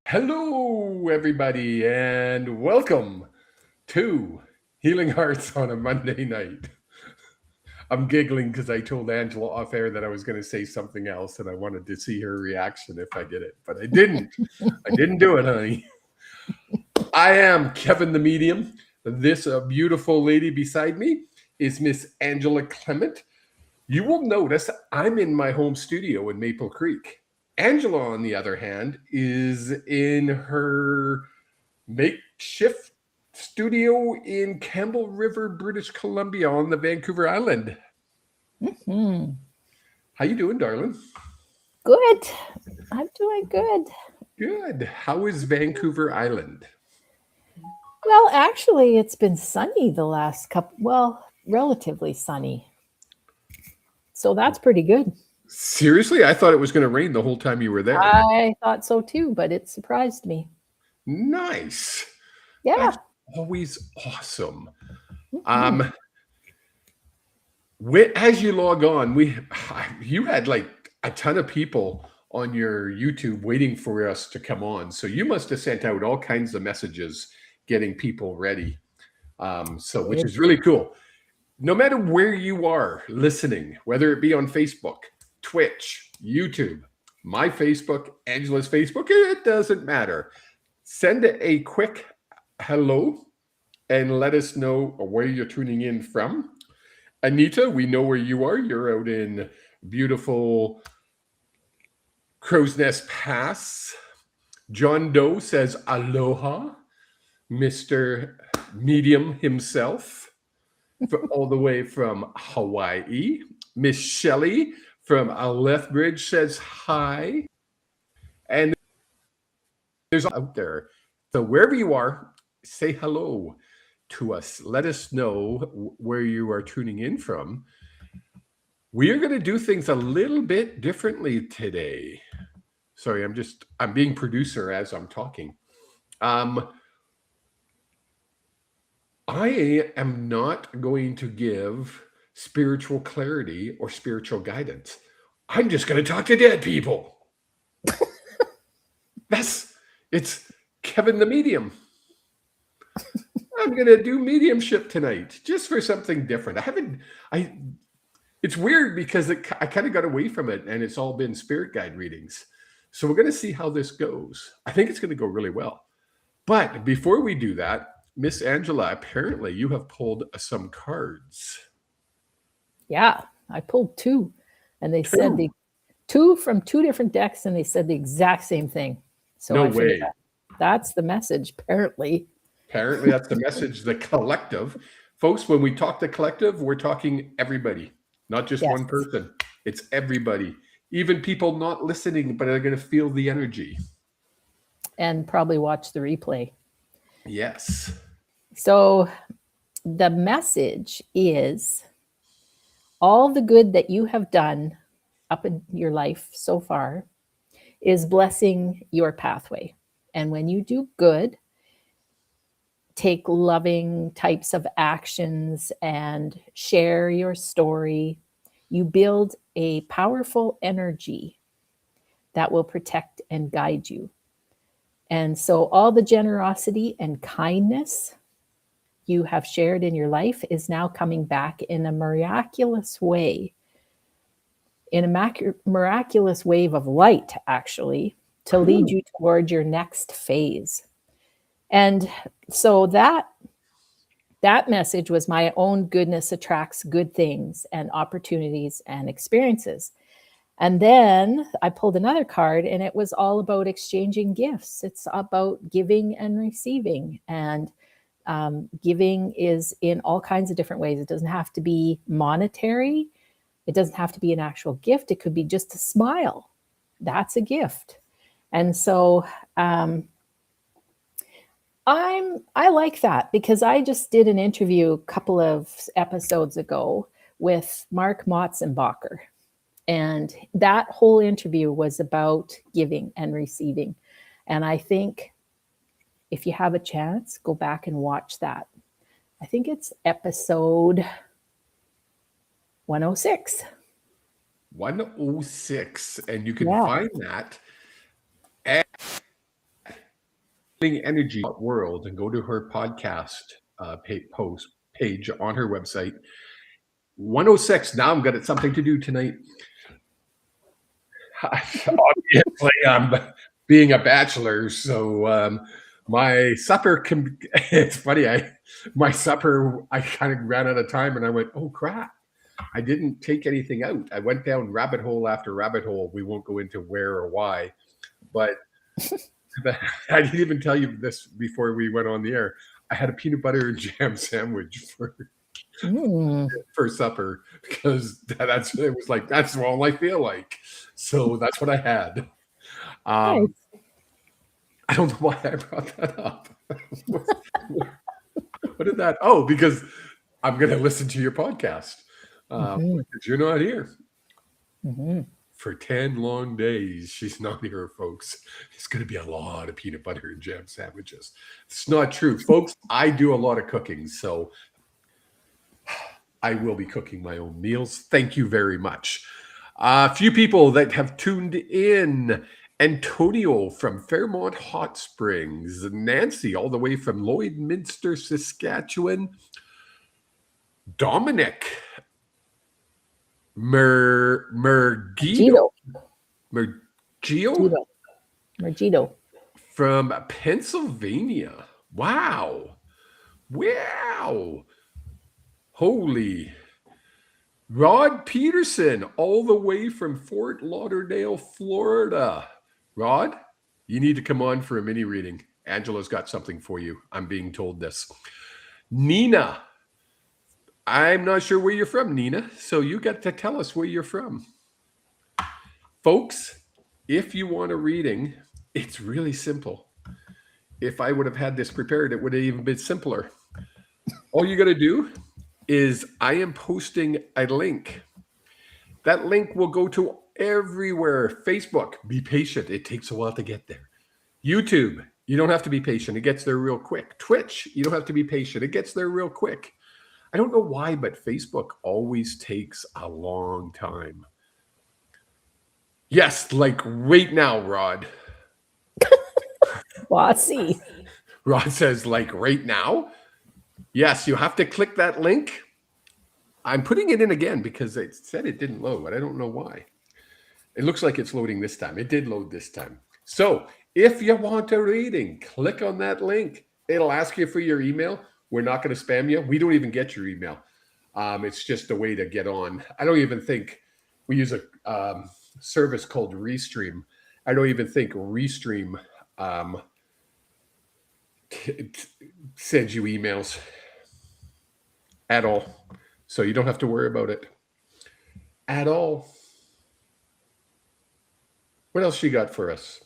Hello, everybody, and welcome to Healing Hearts on a Monday night. I'm giggling because I told Angela off air that I was going to say something else, and I wanted to see her reaction if I did it, but I didn't. I didn't do it, honey. I am Kevin the Medium. This beautiful lady beside me is Miss Angela Clement. You will notice I'm in my home studio in Maple Creek. Angela, on the other hand, is in her makeshift studio in Campbell River, British Columbia on the Vancouver Island. Hmm. How you doing, darling? Good. I'm doing good. Good. How is Vancouver Island? Well, actually, it's been sunny the last relatively sunny. So that's pretty good. Seriously, I thought it was going to rain the whole time you were there. I thought so too, but it surprised me. Nice. That's Yeah. always awesome. Mhm. Um, as you log on, you had like a ton of people on your YouTube waiting for us to come on. So you must have sent out all kinds of messages getting people ready. Which Did. is really cool. No matter where you are listening, whether it be on Facebook, Twitch, YouTube, my Facebook, Angela's Facebook, it doesn't matter. Send a quick hello and let us know where you're tuning in from. Anita, we know where you are. You're out in beautiful Crow's Nest Pass. John Doe says aloha, Mr. Medium himself, all the way from Hawaii. Miss Shelley from Lethbridge says hi. And there's out there. So wherever you are, say hello to us. Let us know where you are tuning in from. We are going to do things a little bit differently today. Sorry, I'm being producer as I'm talking. Um, I am not going to give spiritual clarity or spiritual guidance. I'm just going to talk to dead people. That's it's Kevin the Medium. I'm going to do mediumship tonight just for something different. I it's weird because I kind of got away from it and it's all been spirit guide readings. So we're going to see how this goes. I think it's going to go really well. But before we do that, Miss Angela, apparently you have pulled some cards. Yeah. I pulled two and they said Two. the two from two different decks and they said the exact same thing. So No I figured way. that's the message, apparently. Apparently, that's the message, the collective. Folks, when we talk the collective, we're talking everybody, not just Yes. one person. It's everybody, even people not listening, but are going to feel the energy. And probably watch the replay. Yes. So the message is all the good that you have done up in your life so far is blessing your pathway. And when you do good, take loving types of actions and share your story, you build a powerful energy that will protect and guide you. And so, all the generosity and kindness you have shared in your life is now coming back in a miraculous way, in a miraculous wave of light, actually, to lead Cool. you toward your next phase. And so that message was my own goodness attracts good things and opportunities and experiences. And then I pulled another card and it was all about exchanging gifts. It's about giving and receiving. And giving is in all kinds of different ways. It doesn't have to be monetary, it doesn't have to be an actual gift. It could be just a smile. That's a gift. And so I like that because I just did an interview a couple of episodes ago with Mark Motzenbacher. And that whole interview was about giving and receiving. And I think if you have a chance, go back and watch that. I think it's episode 106. 106. And you can Yeah. find that at Energy World and go to her podcast page on her website. 106. Now I'm good at something to do tonight. Obviously, I'm being a bachelor, so my supper can. It's funny. My supper, I kind of ran out of time, and I went, "Oh crap! I didn't take anything out." I went down rabbit hole after rabbit hole. We won't go into where or why, but I didn't even tell you this before we went on the air. I had a peanut butter and jam sandwich for supper because it was like that's all I feel like. So that's what I had. Nice. I don't know why I brought that up. What did that? Oh, because I'm going to listen to your podcast. Because you're not here. For 10 long days, she's not here, folks. It's going to be a lot of peanut butter and jam sandwiches. It's not true, folks. I do a lot of cooking, so I will be cooking my own meals. Thank you very much. A few people that have tuned in. Antonio from Fairmont Hot Springs. Nancy all the way from Lloydminster, Saskatchewan. Dominic Mergito from Pennsylvania. Wow. Holy. Rod Peterson, all the way from Fort Lauderdale, Florida. Rod, you need to come on for a mini reading. Angela's got something for you. I'm being told this. Nina. I'm not sure where you're from, Nina, so you got to tell us where you're from. Folks, if you want a reading, it's really simple. If I would have had this prepared, it would have even been simpler. All you got to do is I am posting a link. That link will go to everywhere. Facebook, be patient. It takes a while to get there. YouTube, you don't have to be patient. It gets there real quick. Twitch, you don't have to be patient. It gets there real quick. I don't know why, but Facebook always takes a long time. Yes, like right now, Rod. Bossy. Rod says, like right now. Yes, you have to click that link. I'm putting it in again because it said it didn't load, but I don't know why. It looks like it's loading this time. It did load this time. So if you want a reading, click on that link. It'll ask you for your email. We're not going to spam you. We don't even get your email. It's just a way to get on. I don't even think we use a service called Restream. I don't even think Restream sends you emails at all. So you don't have to worry about it at all. What else you got for us?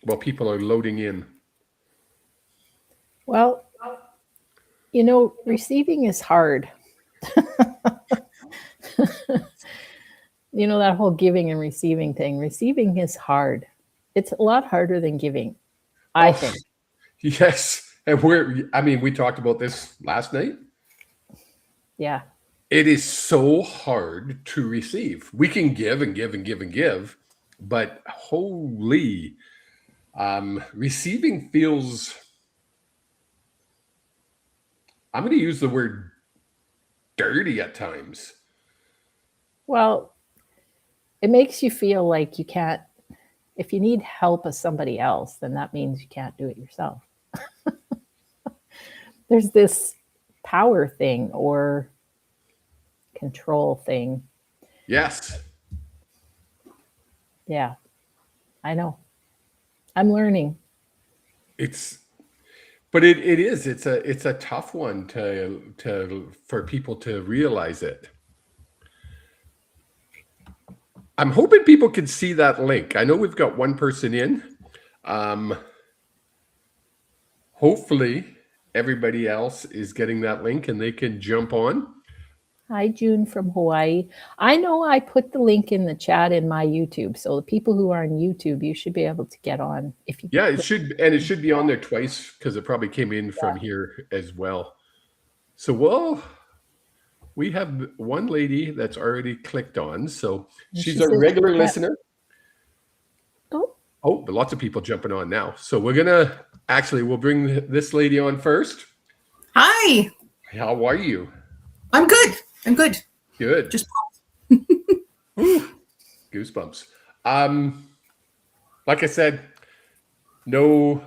Well, people are loading in. Well, receiving is hard. That whole giving and receiving thing. Receiving is hard. It's a lot harder than giving, I think. Yes. And we talked about this last night. Yeah. It is so hard to receive. We can give and give and give and give, but holy, receiving feels, I'm going to use the word dirty at times. Well, it makes you feel like you can't, if you need help of somebody else, then that means you can't do it yourself. There's this power thing or control thing. Yes. Yeah, I know. I'm learning. It's a tough one for people to realize it. I'm hoping people can see that link. I know we've got one person in. Hopefully everybody else is getting that link and they can jump on. Hi, June from Hawaii. I know I put the link in the chat in my YouTube. So the people who are on YouTube, you should be able to get on if you. Yeah, it should be on there twice because it probably came in from here as well. So, we have one lady that's already clicked on. So she's a regular listener. Oh, Oh, but lots of people jumping on now. So we'll bring this lady on first. Hi. How are you? I'm good. I'm good. Good. Just Ooh, goosebumps. Like I said, no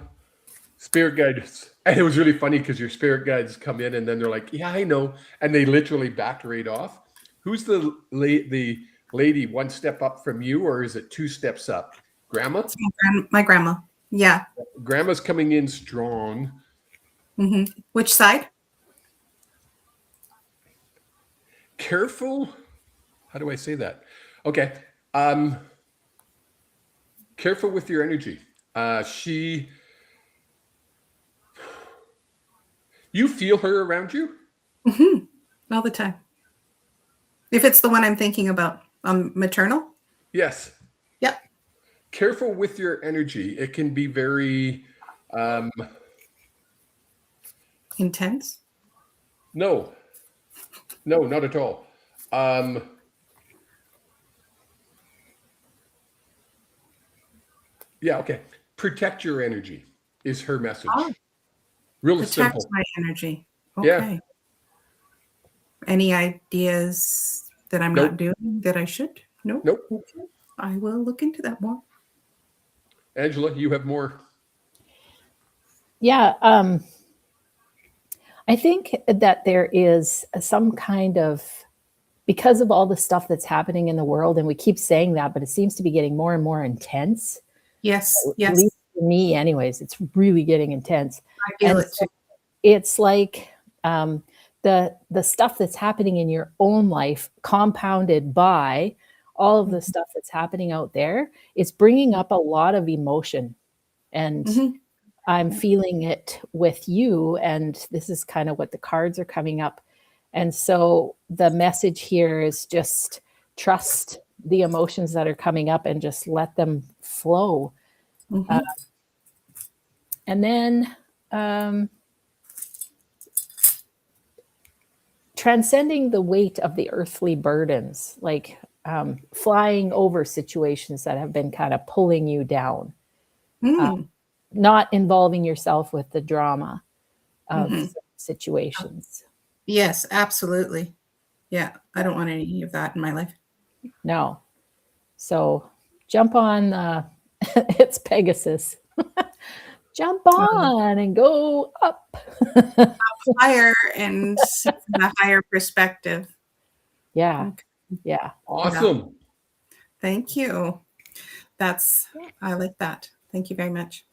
spirit guides. And it was really funny because your spirit guides come in and then they're like, yeah, I know. And they literally backed right off. Who's the lady one step up from you, or is it two steps up? Grandma? my grandma. Yeah. Grandma's coming in strong. Which side? Careful. How do I say that? Okay. Careful with your energy. You feel her around you? All the time. If it's the one I'm thinking about, maternal? Yes. Yep. Careful with your energy. It can be very Intense? no, not at all. Yeah, okay. Protect your energy is her message. Oh, Real protect simple. my energy. Okay. Yeah. Any ideas that I'm Nope. not doing that I should? No? Nope. Okay. I will look into that more. Angela, you have more. Yeah. I think that there is some kind of, because of all the stuff that's happening in the world, and we keep saying that, but it seems to be getting more and more intense. Yes. At Yes. least for me, anyways, it's really getting intense. I feel And it too. it's like the stuff that's happening in your own life, compounded by all of the stuff that's happening out there, it's bringing up a lot of emotion. And I'm feeling it with you. And this is kind of what the cards are coming up. And so the message here is just trust the emotions that are coming up and just let them flow. And then transcending the weight of the earthly burdens, like flying over situations that have been kind of pulling you down, not involving yourself with the drama of situations. Yes, absolutely. Yeah, I don't want any of that in my life. No. So jump on, it's Pegasus. Jump on and go up. Higher and see from a higher perspective. Yeah. Okay. Yeah. Awesome. Thank you. I like that. Thank you very much.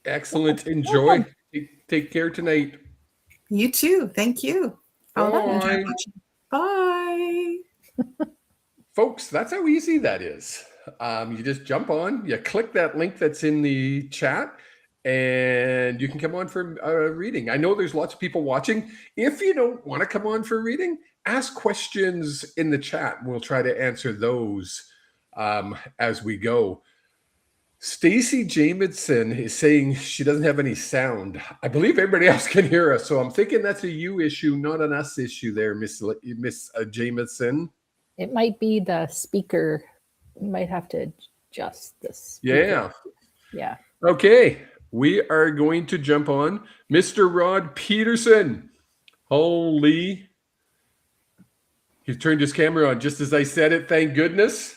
Excellent. Enjoy. Take care tonight. You too. Thank you. I'll enjoy Bye. watching. Bye. Folks, that's how easy that is. You just jump on, you click that link that's in the chat, and you can come on for a reading. I know there's lots of people watching. If you don't want to come on for a reading, ask questions in the chat. We'll try to answer those as we go. Stacy Jamison is saying she doesn't have any sound. I believe everybody else can hear us, so I'm thinking that's a you issue, not an us issue there, Miss Jamison. It might be the speaker. You might have to adjust this. Yeah. Yeah. Okay. We are going to jump on Mr. Rod Peterson. Holy. He turned his camera on just as I said it. Thank goodness.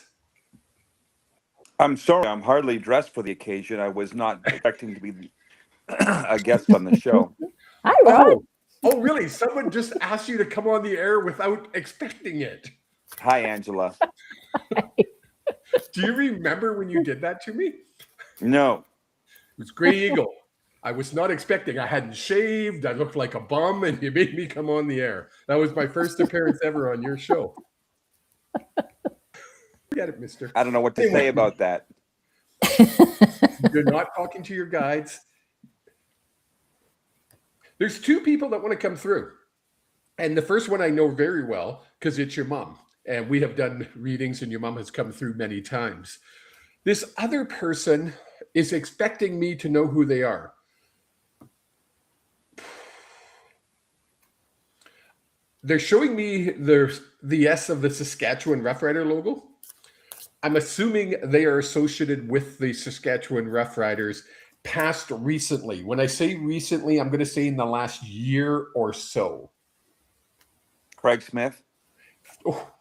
I'm sorry, I'm hardly dressed for the occasion. I was not expecting to be a guest on the show. Hi, Rod. Oh, really? Someone just asked you to come on the air without expecting it. Hi, Angela. Do you remember when you did that to me? No. It was Grey Eagle. I was not expecting. I hadn't shaved. I looked like a bum, and you made me come on the air. That was my first appearance ever on your show. Get it, mister. I don't know what to say about that. You're not talking to your guides. There's two people that want to come through. And the first one I know very well because it's your mom. And we have done readings and your mom has come through many times. This other person is expecting me to know who they are. They're showing me the S of the Saskatchewan Rough Rider logo. I'm assuming they are associated with the Saskatchewan Rough Riders passed recently. When I say recently, I'm going to say in the last year or so. Craig Smith. Oh,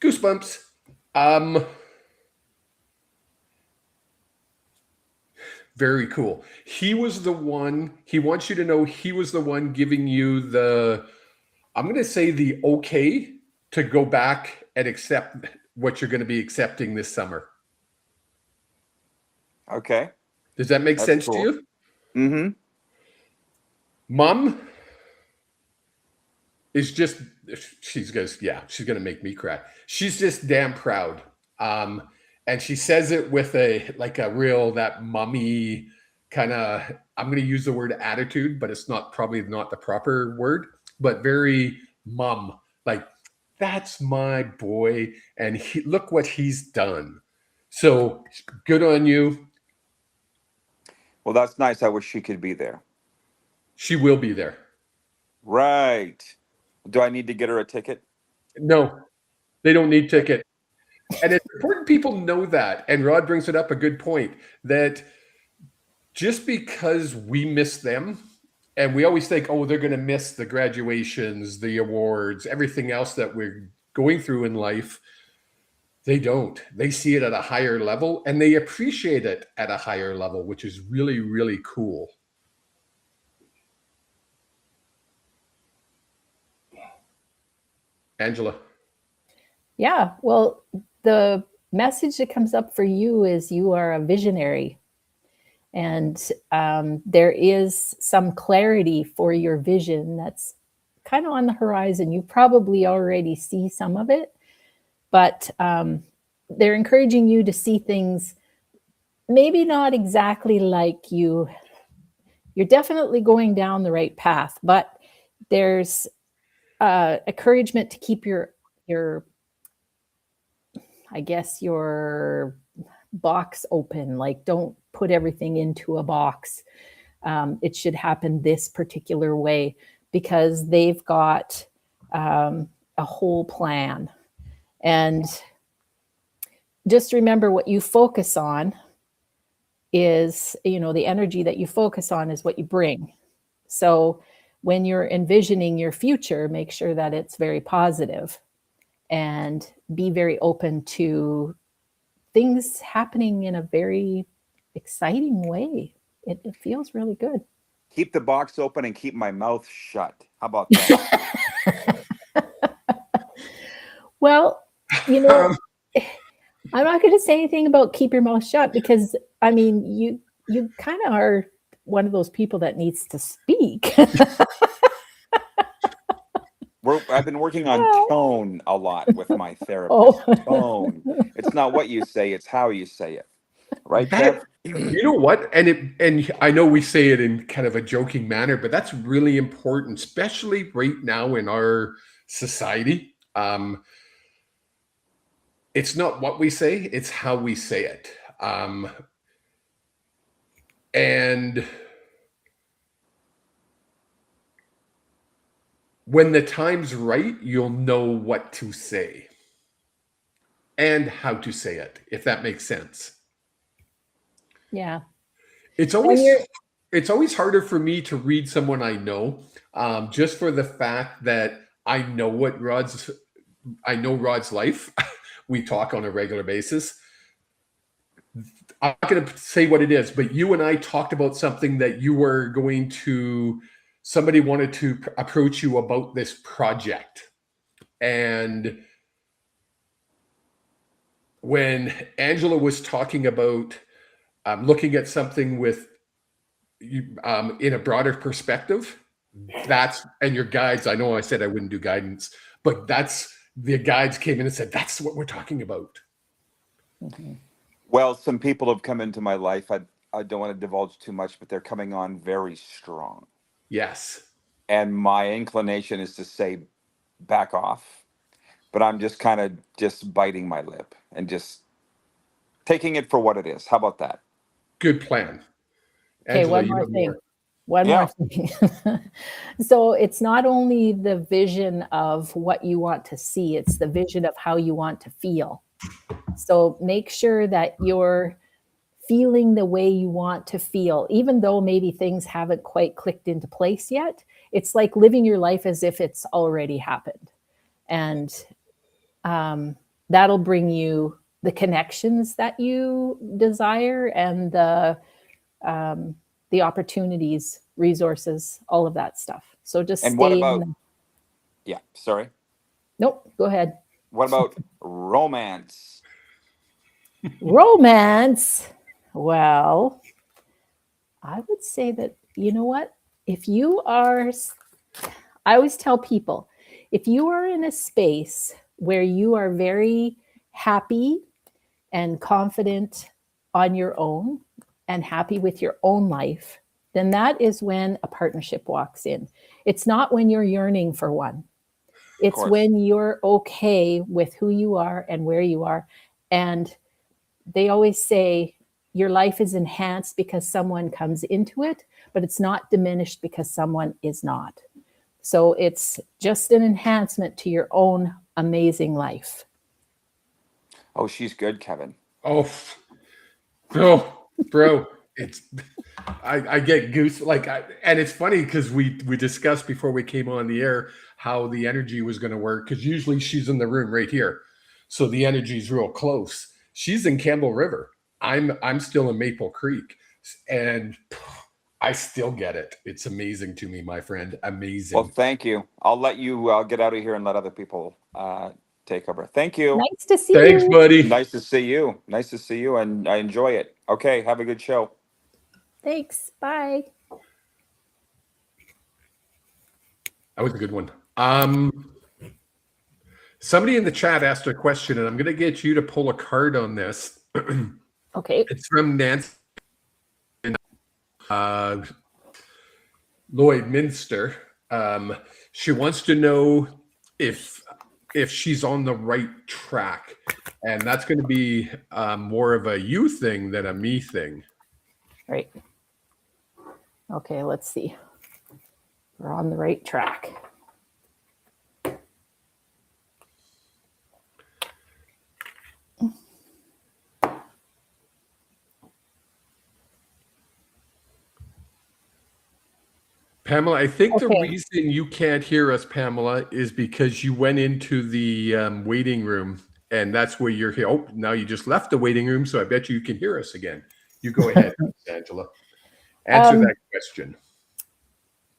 goosebumps. Very cool. He was the one, he wants you to know he was the one giving you the, I'm going to say the okay to go back and accept what you're going to be accepting this summer. Okay. Does that make That's sense cool. to you? Mm-hmm. Mom is just, she's going to make me cry. She's just damn proud. And she says it with a real, that mummy kind of, I'm going to use the word attitude, but it's probably not the proper word, but very mum, like, that's my boy. And look what he's done. So good on you. Well, that's nice. I wish she could be there. She will be there. Right. Do I need to get her a ticket? No, they don't need ticket. And it's important people know that. And Rod brings it up, a good point, that just because we miss them, and we always think, oh, they're going to miss the graduations, the awards, everything else that we're going through in life. They don't. They see it at a higher level, and they appreciate it at a higher level, which is really, really cool. Angela. Yeah, well, the message that comes up for you is you are a visionary. And there is some clarity for your vision that's kind of on the horizon. You probably already see some of it, but they're encouraging you to see things maybe not exactly like you. You're definitely going down the right path, but there's encouragement to keep your I guess your box open. Like, don't put everything into a box. It should happen this particular way because they've got a whole plan. And just remember, what you focus on is, the energy that you focus on is what you bring. So when you're envisioning your future, make sure that it's very positive and be very open to things happening in a very exciting way. It feels really good. Keep the box open and keep my mouth shut. How about that? Well, I'm not going to say anything about keep your mouth shut because, you kind of are one of those people that needs to speak. I've been working on tone a lot with my therapist. Tone. It's not what you say, it's how you say it. Right, Kev? You know what? And I know we say it in kind of a joking manner, but that's really important, especially right now in our society. It's not what we say, it's how we say it. And when the time's right, you'll know what to say and how to say it, if that makes sense. Yeah. It's always harder for me to read someone I know, just for the fact that I know Rod's life. We talk on a regular basis. I'm not going to say what it is, but you and I talked about something that somebody wanted to approach you about this project. And when Angela was talking about looking at something with in a broader perspective, and your guides, I know I said I wouldn't do guidance, but the guides came in and said, that's what we're talking about. Mm-hmm. Well, some people have come into my life. I don't want to divulge too much, but they're coming on very strong. Yes. And my inclination is to say, back off. But I'm just kind of just biting my lip and just taking it for what it is. How about that? Good plan. Okay, Angela, one more thing. More thing. So it's not only the vision of what you want to see, it's the vision of how you want to feel. So make sure that you're feeling the way you want to feel, even though maybe things haven't quite clicked into place yet. It's like living your life as if it's already happened. And that'll bring you the connections that you desire and the opportunities, resources, all of that stuff. So just And what stay about, in. yeah, sorry. Nope, go ahead. What about romance? Romance. Well, I would say that, you know what? If you are, I always tell people, if you are in a space where you are very happy and confident on your own and happy with your own life, then that is when a partnership walks in. It's not when you're yearning for one. It's course. when you're okay with who you are and where you are. And they always say your life is enhanced because someone comes into it, but it's not diminished because someone is not. So it's just an enhancement to your own amazing life. Oh, she's good, Kevin. Oh, bro, it's I get goose and it's funny because we discussed before we came on the air how the energy was going to work, because usually she's in the room right here, so the energy's real close. She's in Campbell River. I'm still in Maple Creek, and I still get it. It's amazing to me, my friend. Amazing. Well, thank you. I'll let you get out of here and let other people take over. Thank you. Nice to see Thanks, you. buddy. Nice to see you. Nice to see you, and I enjoy it. Okay, have a good show. Thanks. Bye. That was a good one. Somebody in the chat asked a question, and I'm going to get you to pull a card on this. Okay. It's from Nancy Lloyd Minster. She wants to know if she's on the right track, and that's going to be more of a you thing than a me thing. Right. Okay, let's see. We're on the right track. Pamela, I think the Okay. reason you can't hear us, Pamela, is because you went into the waiting room, and that's where you're here. Oh, now you just left the waiting room, so I bet you can hear us again. You go ahead, Angela. Answer that question.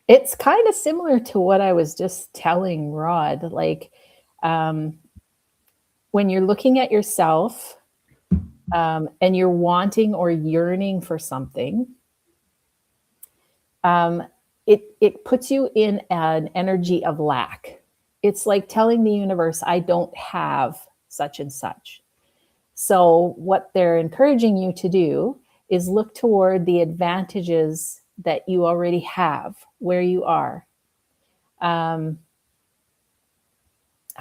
It's kind of similar to what I was just telling Rod. Like, when you're looking at yourself and you're wanting or yearning for something, it puts you in an energy of lack. It's like telling the universe, I don't have such and such. So what they're encouraging you to do is look toward the advantages that you already have where you are. I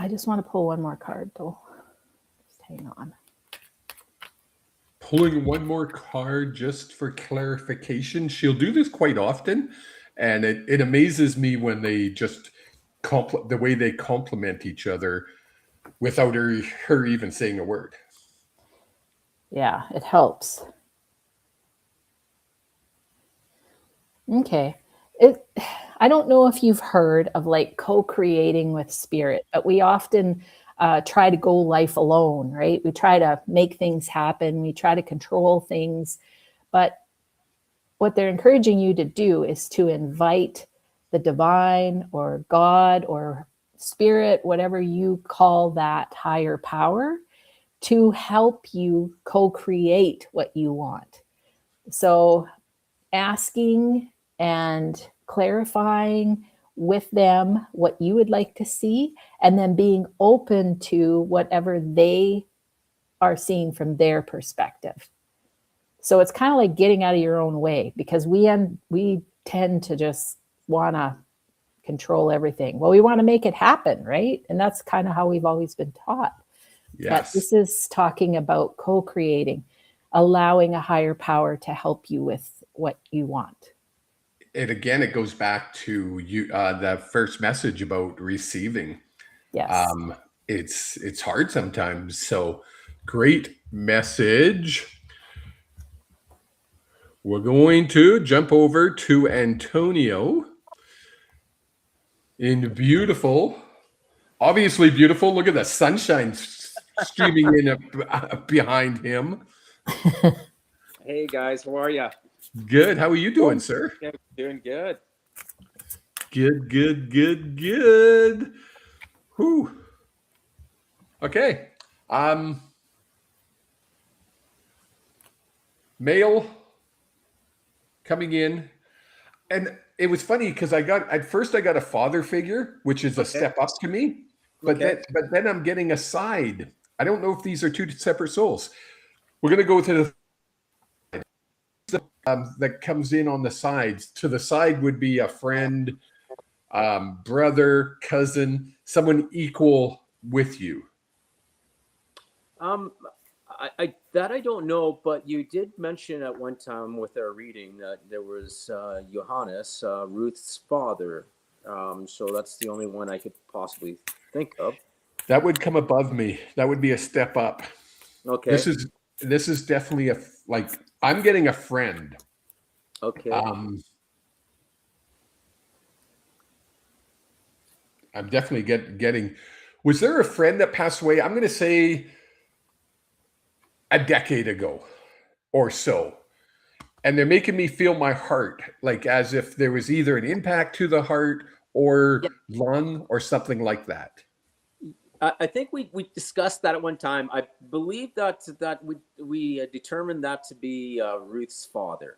just want to pull one more card, though. Just hang on. Pulling one more card just for clarification. She'll do this quite often, and it amazes me when they just the way they compliment each other without her even saying a word. Yeah, it helps. Okay. I don't know if you've heard of like co-creating with spirit, but we often try to go life alone, right? We try to make things happen. We try to control things. But what they're encouraging you to do is to invite the divine or God or spirit, whatever you call that higher power, to help you co-create what you want. So asking and clarifying with them what you would like to see, and then being open to whatever they are seeing from their perspective. So it's kind of like getting out of your own way, because we tend to just want to control everything. Well, we want to make it happen, right? And that's kind of how we've always been taught. Yes. But this is talking about co-creating, allowing a higher power to help you with what you want. And again, it goes back to you, the first message about receiving. Yes. It's hard sometimes. So Great message. We're going to jump over to Antonio in beautiful, obviously beautiful. Look at the sunshine streaming in behind him. Hey guys, how are you? Good. How are you doing, sir? Yeah, doing good. Good. Whew. Okay. Male coming in. And it was funny because I got a father figure, which is a step up to me. But then I'm getting a side. I don't know if these are two separate souls. We're gonna go to the that comes in on the sides. To the side would be a friend, brother, cousin, someone equal with you. I don't know, but you did mention at one time with our reading that there was Johannes, Ruth's father. So that's the only one I could possibly think of. That would come above me. That would be a step up. Okay. This is definitely I'm getting a friend. Okay. I'm definitely getting. Was there a friend that passed away? I'm going to say a decade ago or so. And they're making me feel my heart, like as if there was either an impact to the heart or lung or something like that. I think we discussed that at one time. I believe that we determined that to be Ruth's father,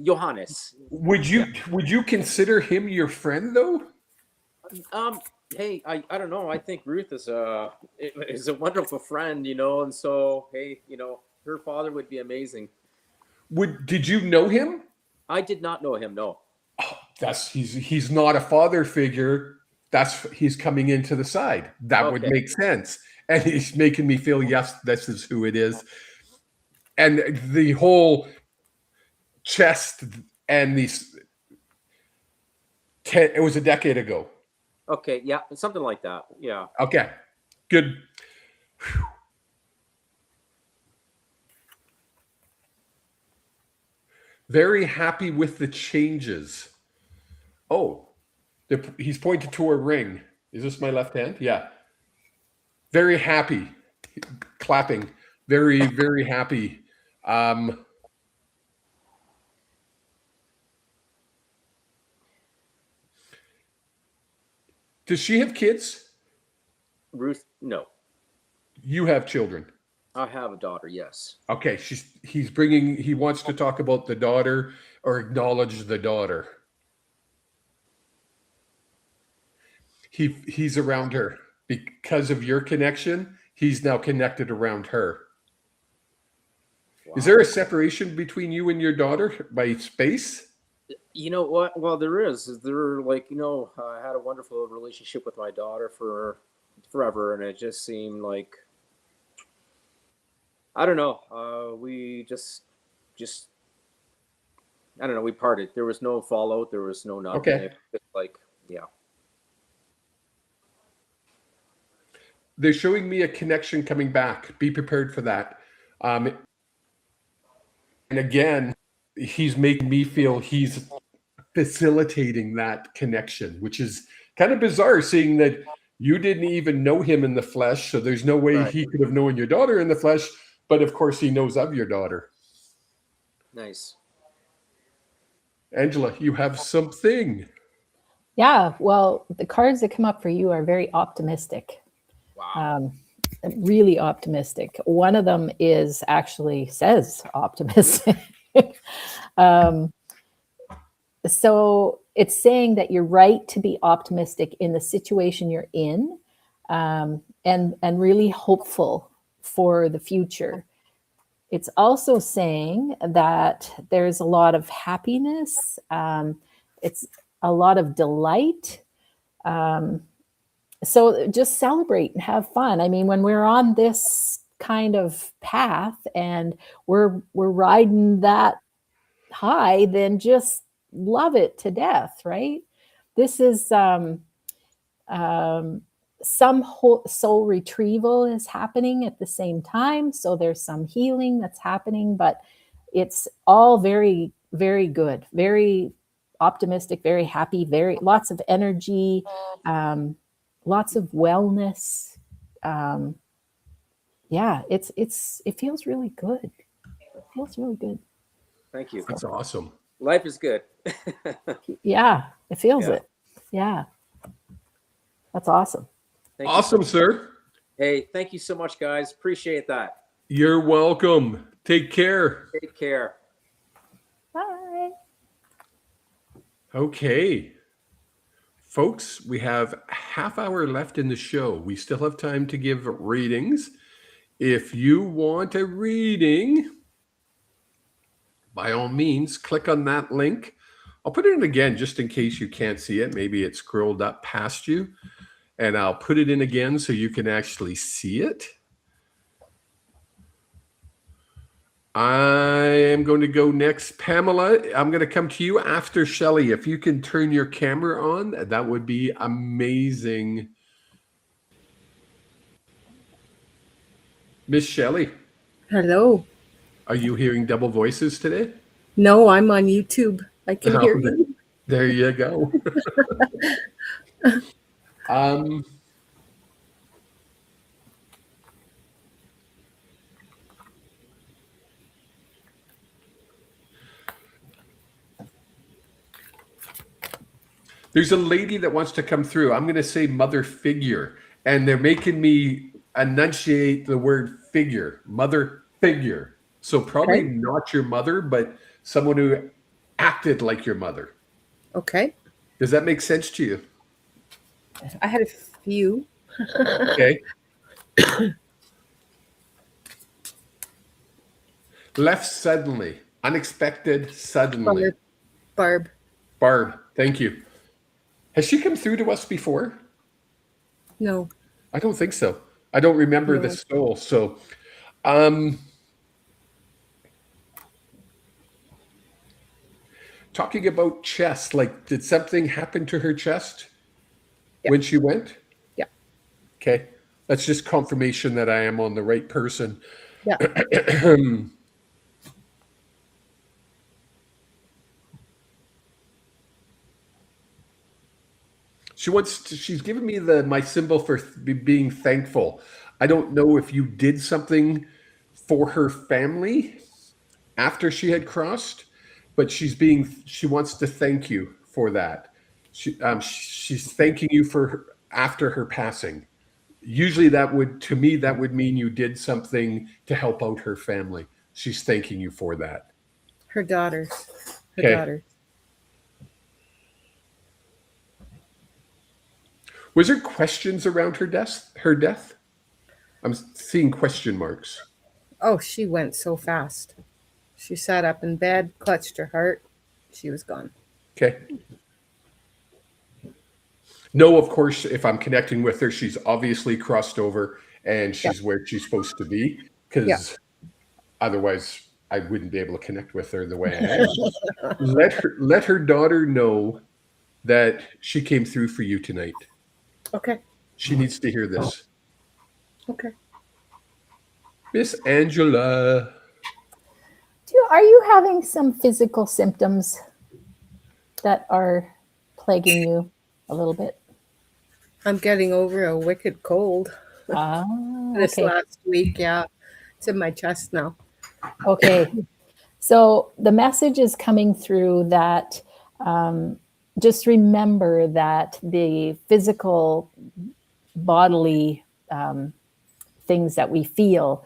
Johannes. Would you consider him your friend though? Hey, I don't know. I think Ruth is a wonderful friend, and so hey, her father would be amazing. Did you know him? I did not know him. No. Oh, he's not a father figure. He's coming into the side. That would make sense. And he's making me feel, yes, this is who it is. And the whole chest and it was a decade ago. Okay, yeah, something like that. Yeah. Okay, good. Whew. Very happy with the changes. Oh. He's pointed to a ring. Is this my left hand? Yeah. Very happy. Clapping. Very, very happy. Does she have kids? Ruth, no. You have children. I have a daughter, yes. Okay. He wants to talk about the daughter or acknowledge the daughter. He's around her because of your connection. He's now connected around her. Wow. Is there a separation between you and your daughter by space? You know what? Well, there is. I had a wonderful relationship with my daughter for forever, and it just seemed like, I don't know. We just I don't know. We parted. There was no fallout. There was no nothing. Okay. Yeah. They're showing me a connection coming back. Be prepared for that. And again, he's making me feel he's facilitating that connection, which is kind of bizarre, seeing that you didn't even know him in the flesh. So there's no way he could have known your daughter in the flesh. But of course, he knows of your daughter. Nice. Angela, you have something. Yeah, well, the cards that come up for you are very optimistic. Wow. Really optimistic. One of them says optimistic. So it's saying that you're right to be optimistic in the situation you're in, and really hopeful for the future. It's also saying that there's a lot of happiness. It's a lot of delight. So just celebrate and have fun. I mean, when we're on this kind of path and we're riding that high, then just love it to death, right? This is some soul retrieval is happening at the same time. So there's some healing that's happening, but it's all very, very good, very optimistic, very happy, very lots of energy, lots of wellness. Yeah, it feels really good. It feels really good. Thank you. That's awesome. Life is good. Yeah, it feels Yeah. it. Yeah. That's awesome. Thank Awesome, you. sir. Hey, thank you so much, guys. Appreciate that. You're welcome. Take care. Take care. Bye. Okay. Folks, we have a half hour left in the show. We still have time to give readings. If you want a reading, by all means, click on that link. I'll put it in again just in case you can't see it. Maybe it scrolled up past you. And I'll put it in again so you can actually see it. I am going to go next. Pamela, I'm going to come to you after Shelley. If you can turn your camera on, that would be amazing. Miss Shelley, Hello. are you hearing double voices today? No, I'm on YouTube. I can hear you. There you go. There's a lady that wants to come through. I'm going to say mother figure, and they're making me enunciate the word figure, mother figure. So probably Okay. not your mother, but someone who acted like your mother. Okay. Does that make sense to you? I had a few. Okay. Left suddenly, unexpected, suddenly. Barb. Barb, thank you. Has she come through to us before? No. I don't think so. I don't remember the soul. So, talking about chest, like, did something happen to her chest when she went? Yeah. Okay. That's just confirmation that I am on the right person. Yeah. She's given me my symbol for being thankful. I don't know if you did something for her family after she had crossed, but she wants to thank you for that. She's thanking you for after her passing. Usually to me, that would mean you did something to help out her family. She's thanking you for that. Her daughter. Her Okay. daughter. Was there questions around her death? I'm seeing question marks. Oh, she went so fast. She sat up in bed, clutched her heart. She was gone. Okay. No, of course, if I'm connecting with her, she's obviously crossed over and she's where she's supposed to be, because otherwise I wouldn't be able to connect with her the way I am. Let her daughter know that she came through for you tonight. Okay. She needs to hear this. Okay. Miss Angela. Are you having some physical symptoms that are plaguing you a little bit? I'm getting over a wicked cold this Okay. last week. Yeah. It's in my chest now. Okay. So the message is coming through that just remember that the physical bodily things that we feel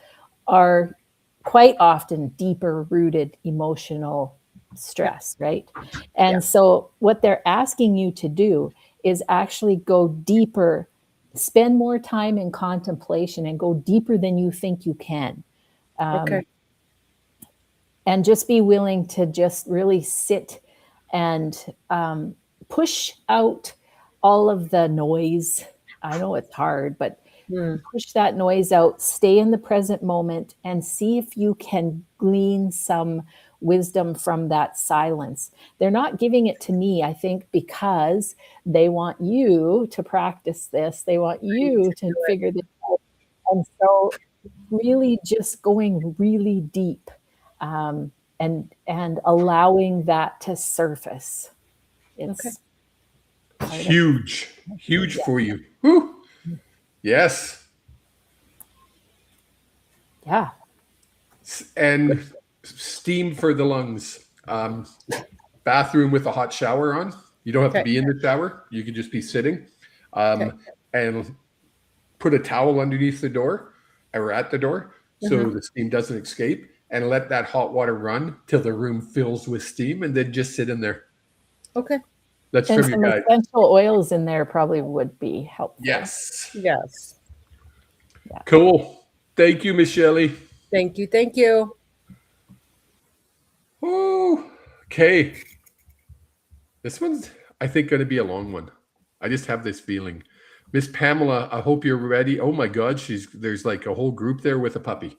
are quite often deeper rooted emotional stress, right? And so what they're asking you to do is actually go deeper, spend more time in contemplation and go deeper than you think you can. Okay. And just be willing to just really sit and push out all of the noise. I know it's hard, but push that noise out, stay in the present moment, and see if you can glean some wisdom from that silence. They're not giving it to me, I think, because they want you to practice this. They want you to figure this out. And so really just going really deep, and allowing that to surface. It's Huge for you. Whew. Yes. Yeah. And steam for the lungs. Bathroom with a hot shower on. You don't have to be in the shower. You can just be sitting. And put a towel underneath the door or at the door so the steam doesn't escape, and let that hot water run till the room fills with steam, and then just sit in there. Okay. That's And from some your guide. essential oils in there probably would be helpful. Yes. Yes. Cool. Thank you, Miss Shelley. Thank you. Thank you. Oh, okay. This one's, I think, going to be a long one. I just have this feeling. Miss Pamela, I hope you're ready. Oh my God, there's like a whole group there with a puppy.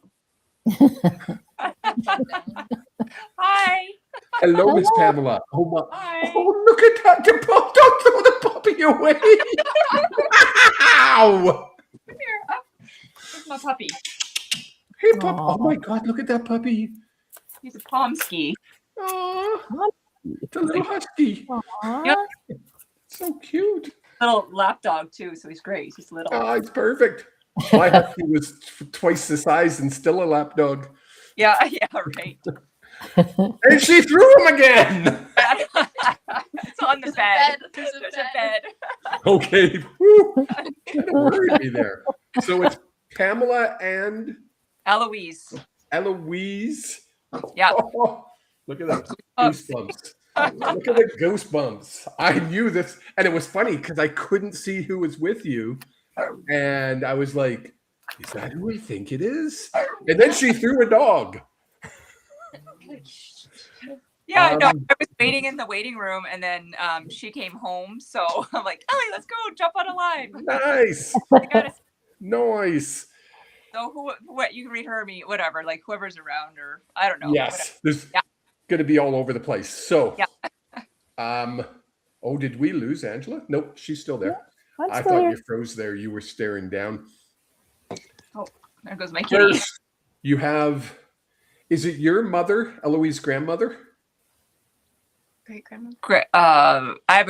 Hi. Hello, Miss Pamela. Oh my! Hi. Oh, look at that! Don't throw the puppy away! Ow! Come here. Up. Where's my puppy? Hey, pup! Oh my God! Look at that puppy! He's a Pomsky. Oh, it's a little husky. Yep. So cute. Little lap dog too, so he's great. He's little. Oh, it's perfect. My husky was twice the size and still a lap dog. Yeah, right. And she threw him again. It's on the bed. There's a bed. Okay. Woo. Kind of worried me there. So it's Pamela and Eloise. Eloise. Yeah. Oh, look at that goosebumps. Look at the goosebumps. I knew this, and it was funny because I couldn't see who was with you, and I was like, "Is that who I think it is?" And then she threw a dog. Yeah, no, I was waiting in the waiting room, and then she came home. So I'm like, Ellie, let's go jump on a line. Nice, You gotta- nice. So what you can read her or me, whatever, like whoever's around, or I don't know. Yes, there's going to be all over the place. So, oh, did we lose Angela? Nope, she's still there. I'm I still thought here. you froze there. You were staring down. Oh, there goes my kitty. First, you have, is it your mother, Eloise's grandmother? Great grandmother. I have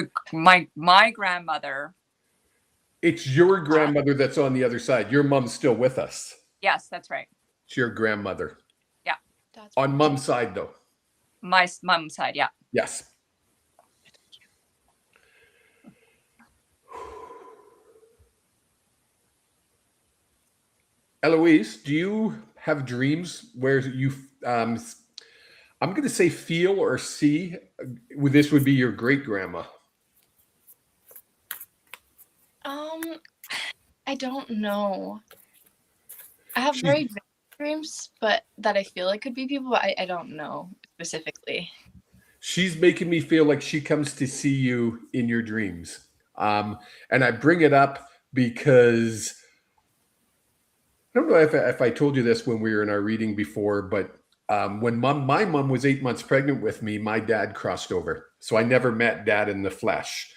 my grandmother. It's your grandmother that's on the other side. Your mom's still with us. Yes, that's right. It's your grandmother. Yeah. On mom's side, though. My mom's side, yeah. Yes. Eloise, do you have dreams where you, I'm going to say feel or see, this would be your great grandma? I don't know. I have very vivid dreams, but that I feel like could be people, but I don't know specifically. She's making me feel like she comes to see you in your dreams. And I bring it up because I don't know if I told you this when we were in our reading before, but when my mom was 8 months pregnant with me, my dad crossed over. So I never met Dad in the flesh.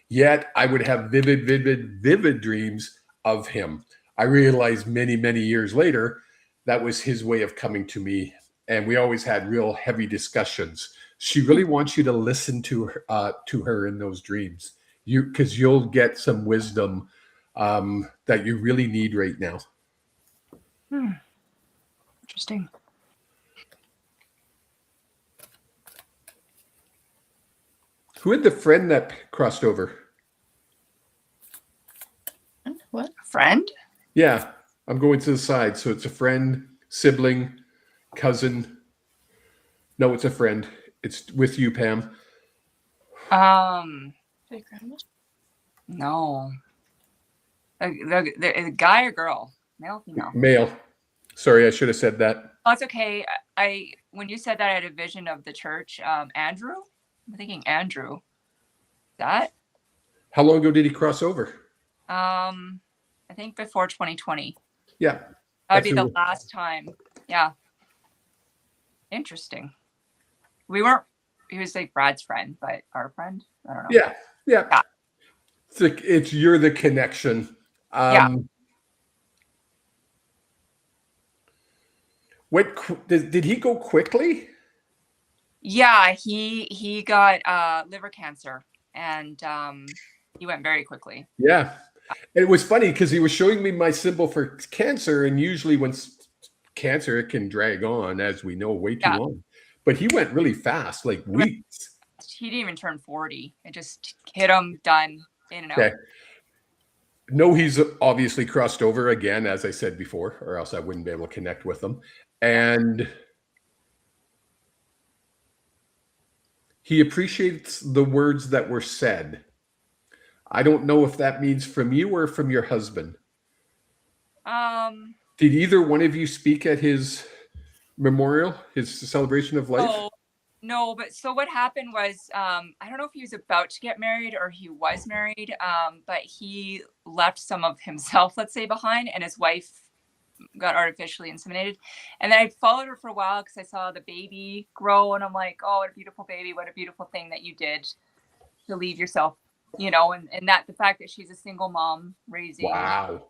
Yet I would have vivid dreams of him. I realized many, many years later, that was his way of coming to me. And we always had real heavy discussions. She really wants you to listen to her in those dreams, because you'll get some wisdom that you really need right now. Interesting. Who had the friend that crossed over? What? Friend? Yeah, I'm going to the side. So it's a friend, sibling, cousin. No, it's a friend. It's with you, Pam. Great grandma? No. The guy or girl? Male, female? Male. Sorry, I should have said that. Oh, it's okay. When you said that, I had a vision of the church. Andrew? I'm thinking Andrew. That? How long ago did he cross over? I think before 2020. Yeah. That would be That's the who- last time. Yeah. Interesting. We weren't. He was like Brad's friend, but our friend. I don't know. Yeah, yeah. Yeah. It's you're the connection. Yeah. Did he go quickly? Yeah, he got liver cancer, and he went very quickly. Yeah. It was funny because he was showing me my symbol for cancer, and usually when cancer, it can drag on, as we know, way too Yeah. long. But he went really fast, like weeks. He didn't even turn 40. It just hit him, done, in and out. Okay. No, he's obviously crossed over again, as I said before, or else I wouldn't be able to connect with him. And he appreciates the words that were said. I don't know if that means from you or from your husband. Did either one of you speak at his memorial, his celebration of life? Oh, no, but so what happened was, I don't know if he was about to get married or he was married, but he left some of himself, let's say, behind, and his wife got artificially inseminated. And then I followed her for a while because I saw the baby grow, and I'm like, oh, what a beautiful baby, what a beautiful thing that you did to leave yourself, you know, and that the fact that she's a single mom raising. Wow.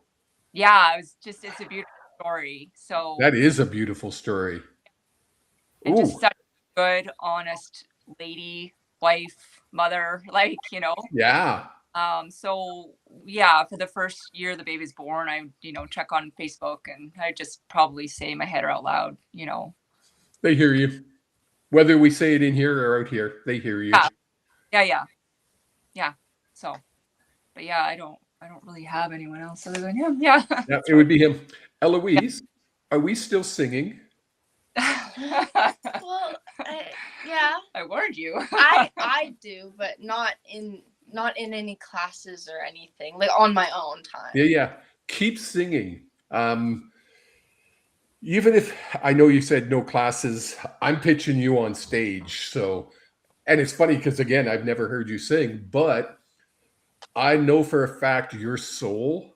Yeah, it's a beautiful story. So that is a beautiful story. and just such a good, honest lady, wife, mother, like, you know. Yeah. So yeah, for the first year the baby's born, I, you know, check on Facebook and I just probably say my header out loud, you know. They hear you. Whether we say it in here or out here, they hear you. Yeah. So, but yeah, I don't really have anyone else other than him. Yeah. Yeah, it would be him. Eloise, are we still singing? Well, yeah, I warned you. I do, but not in any classes or anything, like on my own time. Yeah. Keep singing. Even if I know you said no classes, I'm pitching you on stage. So, and it's funny because again, I've never heard you sing, but I know for a fact your soul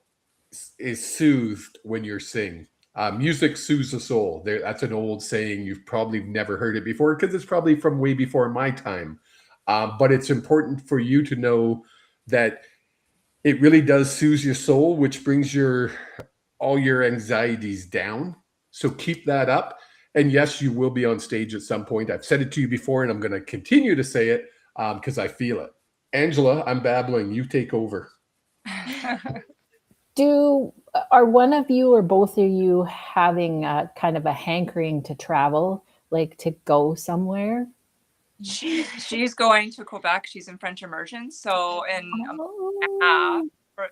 is soothed when you're singing. Music soothes the soul. That's an old saying. You've probably never heard it before because it's probably from way before my time. But it's important for you to know that it really does soothe your soul, which brings all your anxieties down. So keep that up. And yes, you will be on stage at some point. I've said it to you before, and I'm going to continue to say it because I feel it. Angela, I'm babbling. You take over. Are one of you or both of you having a kind of a hankering to travel, like to go somewhere? She's going to Quebec. She's in French immersion. So, and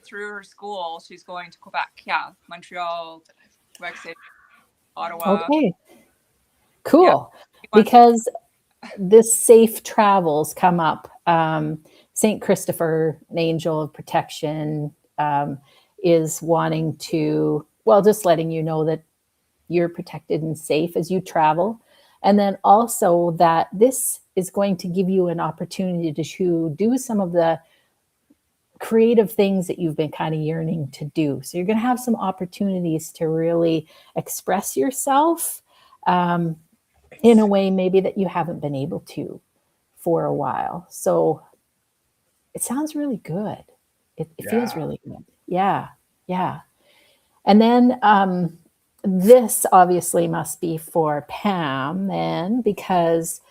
through her school, she's going to Quebec. Yeah, Montreal, Quebec City, Ottawa. Okay, cool. Yeah. Because this safe travels come up. Saint Christopher, an angel of protection, is wanting to, well, just letting you know that you're protected and safe as you travel. And then also that this is going to give you an opportunity to do some of the creative things that you've been kind of yearning to do. So you're going to have some opportunities to really express yourself in a way maybe that you haven't been able to for a while. So it sounds really good. It feels really good. Yeah. And then this obviously must be for Pam then, because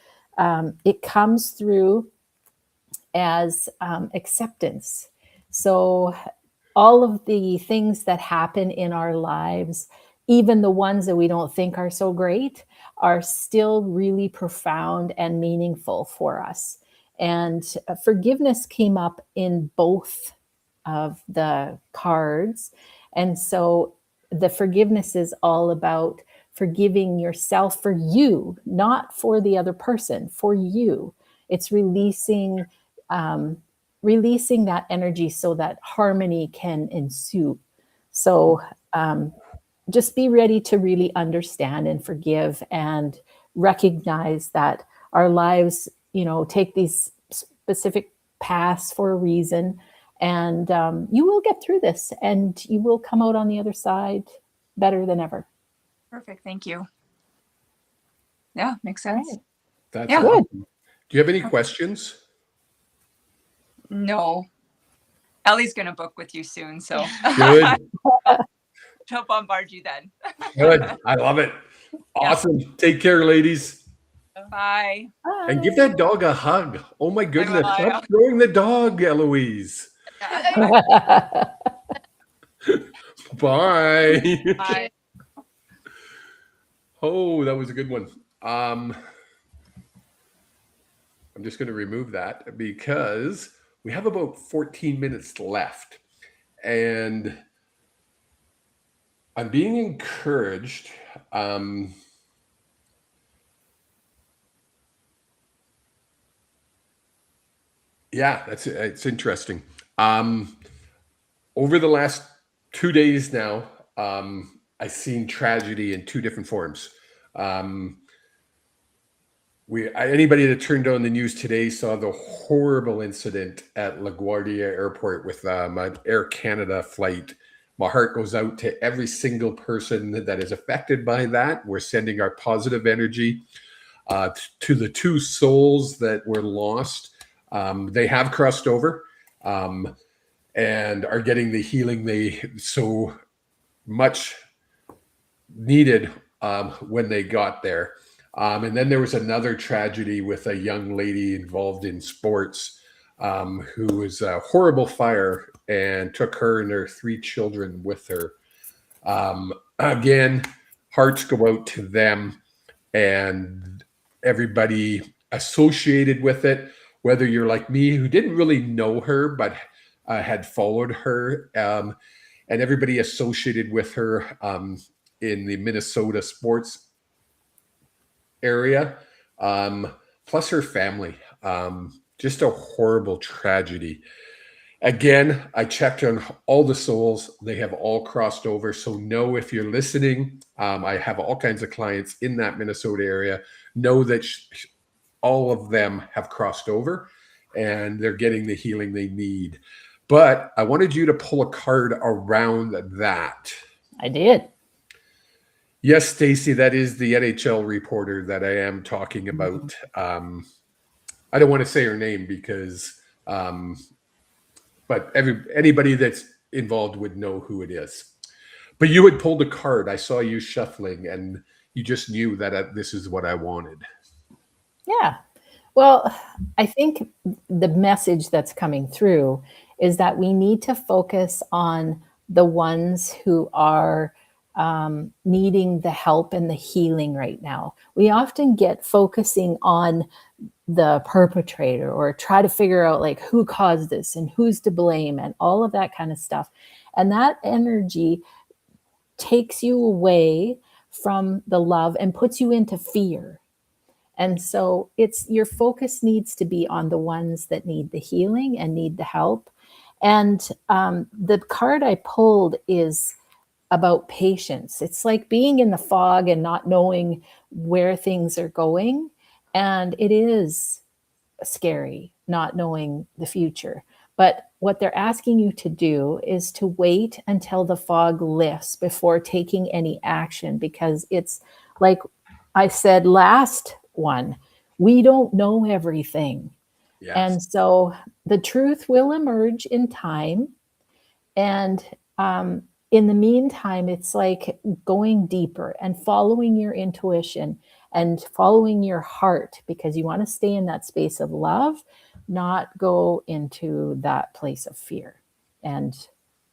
it comes through as acceptance. So all of the things that happen in our lives, even the ones that we don't think are so great, are still really profound and meaningful for us. And forgiveness came up in both of the cards. And so the forgiveness is all about forgiving yourself for you, not for the other person, for you. It's releasing that energy so that harmony can ensue. So just be ready to really understand and forgive and recognize that our lives, take these specific paths for a reason. And you will get through this and you will come out on the other side better than ever. Perfect. Thank you. Yeah, makes sense. Right. That's Yeah. awesome. Do you have any questions? No. Ellie's gonna book with you soon, so Good. she'll bombard you then. Good. I love it. Awesome. Take care, ladies. Bye. And give that dog a hug. Oh my goodness. I will. Stop throwing the dog, Eloise. Bye. Bye. Oh, that was a good one. I'm just going to remove that because we have about 14 minutes left. And I'm being encouraged. Yeah, it's interesting. Over the last 2 days now, I've seen tragedy in two different forms. Anybody that turned on the news today saw the horrible incident at LaGuardia Airport with an Air Canada flight. My heart goes out to every single person that is affected by that. We're sending our positive energy to the two souls that were lost. They have crossed over and are getting the healing they so much needed when they got there. And then there was another tragedy with a young lady involved in sports who was a horrible fire and took her and her 3 children with her. Again, hearts go out to them and everybody associated with it, whether you're like me who didn't really know her but had followed her, and everybody associated with her in the Minnesota sports area, plus her family. Just a horrible tragedy. Again, I checked on all the souls. They have all crossed over. So know if you're listening, I have all kinds of clients in that Minnesota area. Know that all of them have crossed over and they're getting the healing they need. But I wanted you to pull a card around that. I did. Yes, Stacy, that is the NHL reporter that I am talking about. I don't want to say her name because, but anybody that's involved would know who it is. But you had pulled a card. I saw you shuffling, and you just knew that this is what I wanted. Yeah. Well, I think the message that's coming through is that we need to focus on the ones who are needing the help and the healing right now. We often get focusing on the perpetrator or try to figure out like who caused this and who's to blame and all of that kind of stuff. And that energy takes you away from the love and puts you into fear. And so your focus needs to be on the ones that need the healing and need the help. And the card I pulled is about patience. It's like being in the fog and not knowing where things are going. And it is scary not knowing the future. But what they're asking you to do is to wait until the fog lifts before taking any action, because it's like I said last one, we don't know everything. Yes. And so the truth will emerge in time. And in the meantime, it's like going deeper and following your intuition and following your heart, because you want to stay in that space of love, not go into that place of fear. And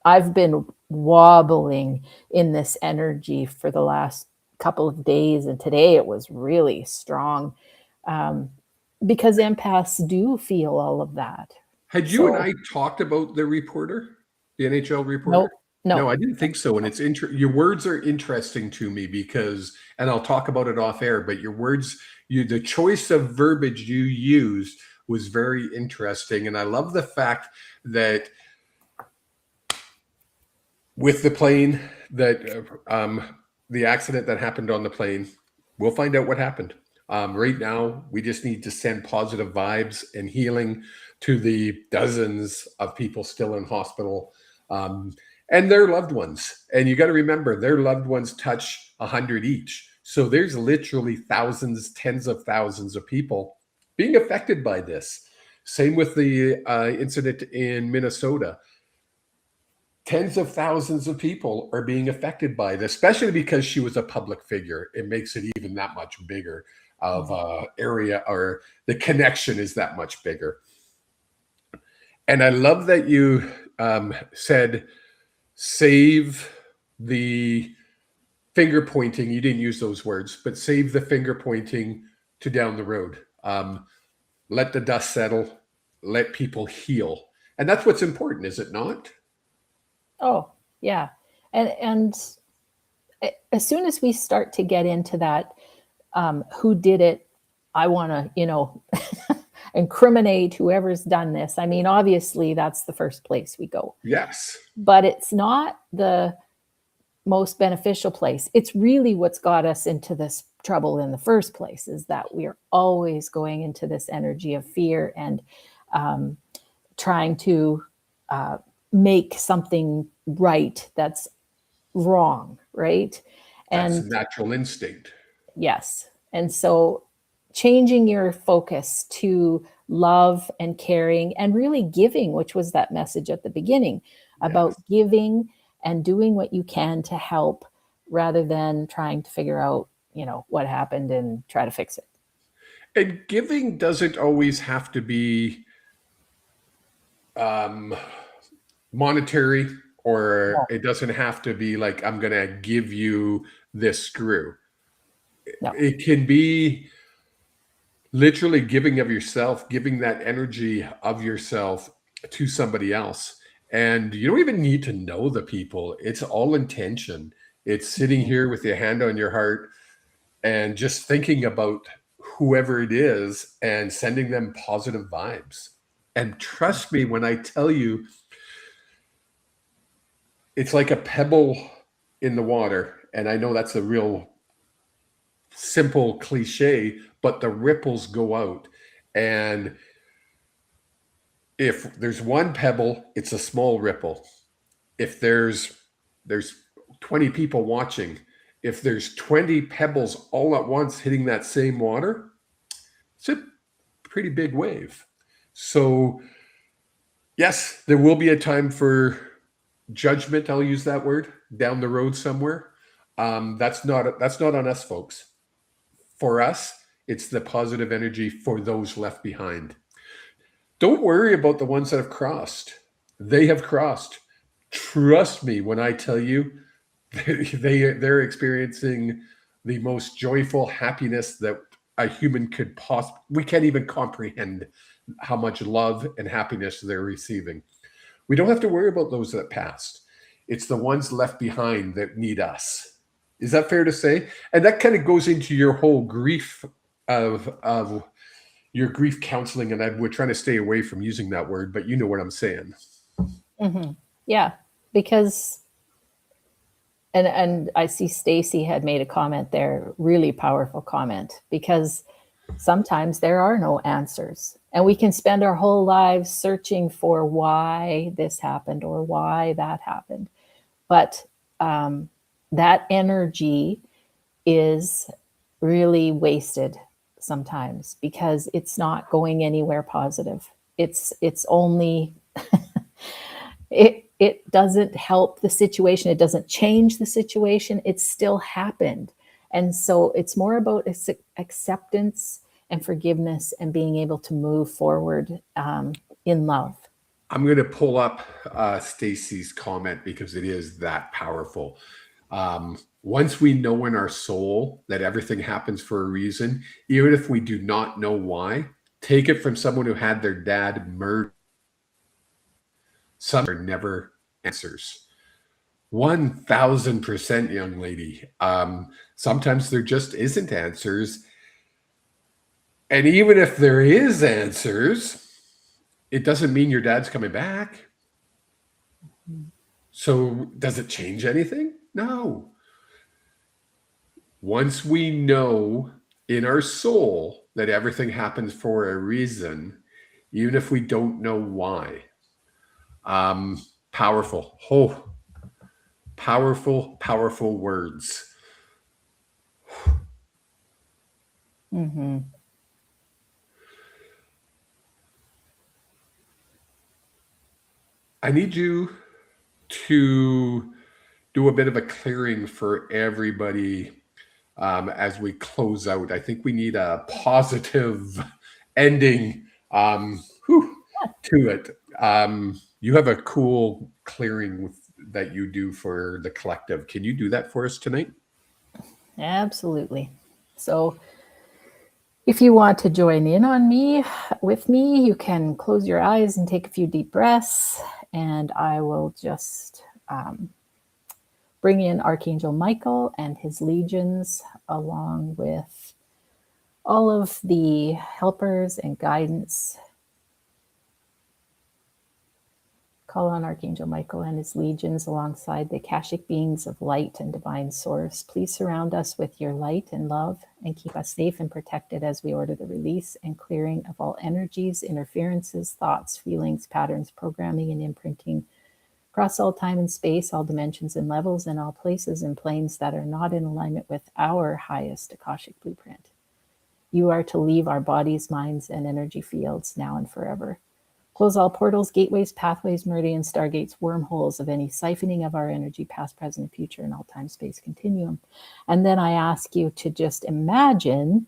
I've been wobbling in this energy for the last couple of days, and today it was really strong, because empaths do feel all of that. Had you and I talked about the reporter, the NHL reporter? No, I didn't think so. And it's your words are interesting to me because, and I'll talk about it off air, but your words, the choice of verbiage you used was very interesting. And I love the fact that with the plane, that the accident that happened on the plane, we'll find out what happened. Right now, we just need to send positive vibes and healing to the dozens of people still in hospital, and their loved ones. And you got to remember, their loved ones touch 100 each. So there's literally thousands, tens of thousands of people being affected by this. Same with the incident in Minnesota. Tens of thousands of people are being affected by this, especially because she was a public figure. It makes it even that much bigger of area, or the connection is that much bigger. And I love that you said, save the finger pointing. You didn't use those words, but save the finger pointing to down the road. Let the dust settle, let people heal. And that's what's important, is it not? Oh, yeah. And as soon as we start to get into that, who did it, I want to, incriminate whoever's done this. I mean, obviously, that's the first place we go. Yes. But it's not the most beneficial place. It's really what's got us into this trouble in the first place, is that we are always going into this energy of fear and trying to make something right that's wrong, right? That's And natural instinct. yes. And so changing your focus to love and caring and really giving, which was that message at the beginning about giving and doing what you can to help, rather than trying to figure out, what happened and try to fix it. And giving doesn't always have to be monetary, or it doesn't have to be like, I'm going to give you this screw. No. It can be literally giving of yourself, giving that energy of yourself to somebody else. And you don't even need to know the people. It's all intention. It's sitting here with your hand on your heart and just thinking about whoever it is and sending them positive vibes. And trust me when I tell you, it's like a pebble in the water. And I know that's a real simple cliche, but the ripples go out. And if there's one pebble, it's a small ripple. If there's 20 people watching, if there's 20 pebbles all at once hitting that same water, it's a pretty big wave. So yes, there will be a time for judgment. I'll use that word, down the road somewhere. That's not on us, folks. For us, it's the positive energy for those left behind. Don't worry about the ones that have crossed. They have crossed. Trust me when I tell you, they're experiencing the most joyful happiness that a human could possibly. We can't even comprehend how much love and happiness they're receiving. We don't have to worry about those that passed. It's the ones left behind that need us. Is that fair to say? And that kind of goes into your whole grief of your grief counseling. And we're trying to stay away from using that word, but you know what I'm saying. Mm-hmm. Yeah, because, and I see Stacy had made a comment there, really powerful comment, because sometimes there are no answers, and we can spend our whole lives searching for why this happened or why that happened. But that energy is really wasted sometimes, because it's not going anywhere positive. It's only it doesn't help the situation. It doesn't change the situation. It still happened. And so it's more about acceptance and forgiveness and being able to move forward in love. I'm going to pull up Stacy's comment because it is that powerful. Once we know in our soul that everything happens for a reason, even if we do not know why, take it from someone who had their dad murdered. Some are never answers. 1000%, young lady. Sometimes there just isn't answers. And even if there is answers, it doesn't mean your dad's coming back. So does it change anything? No. Once we know in our soul that everything happens for a reason, even if we don't know why. Powerful. Oh, powerful words. Mm-hmm. I need you to do a bit of a clearing for everybody as we close out. I think we need a positive ending to it. You have a cool clearing that you do for the collective. Can you do that for us tonight? Absolutely. So if you want to join in on me, with me, you can close your eyes and take a few deep breaths, and I will just bring in Archangel Michael and his legions, along with all of the helpers and guidance. Call on Archangel Michael and his legions alongside the Akashic beings of light and divine source. Please surround us with your light and love and keep us safe and protected as we order the release and clearing of all energies, interferences, thoughts, feelings, patterns, programming, and imprinting across all time and space, all dimensions and levels, and all places and planes that are not in alignment with our highest Akashic blueprint. You are to leave our bodies, minds, and energy fields now and forever. Close all portals, gateways, pathways, meridians, stargates, wormholes of any siphoning of our energy, past, present, and future, and all time, space continuum. And then I ask you to just imagine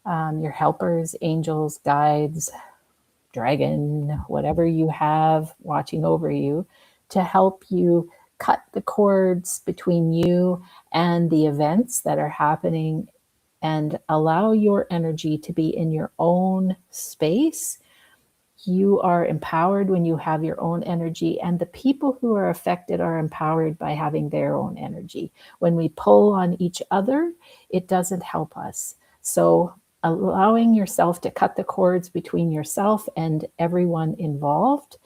your helpers, angels, guides, dragon, whatever you have watching over you, to help you cut the cords between you and the events that are happening, and allow your energy to be in your own space. You are empowered when you have your own energy, and the people who are affected are empowered by having their own energy. When we pull on each other, it doesn't help us. So allowing yourself to cut the cords between yourself and everyone involved,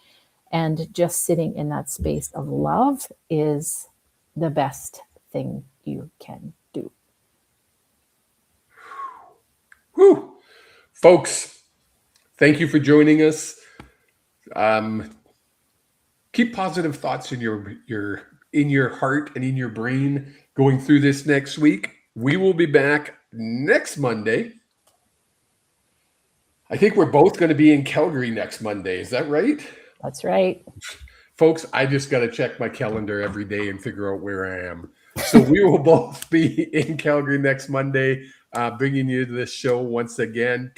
and just sitting in that space of love, is the best thing you can do. Whew. Folks, thank you for joining us. Keep positive thoughts in your heart and in your brain going through this next week. We will be back next Monday. I think we're both going to be in Calgary next Monday. Is that right? That's right. Folks, I just got to check my calendar every day and figure out where I am. So we will both be in Calgary next Monday, bringing you this show once again.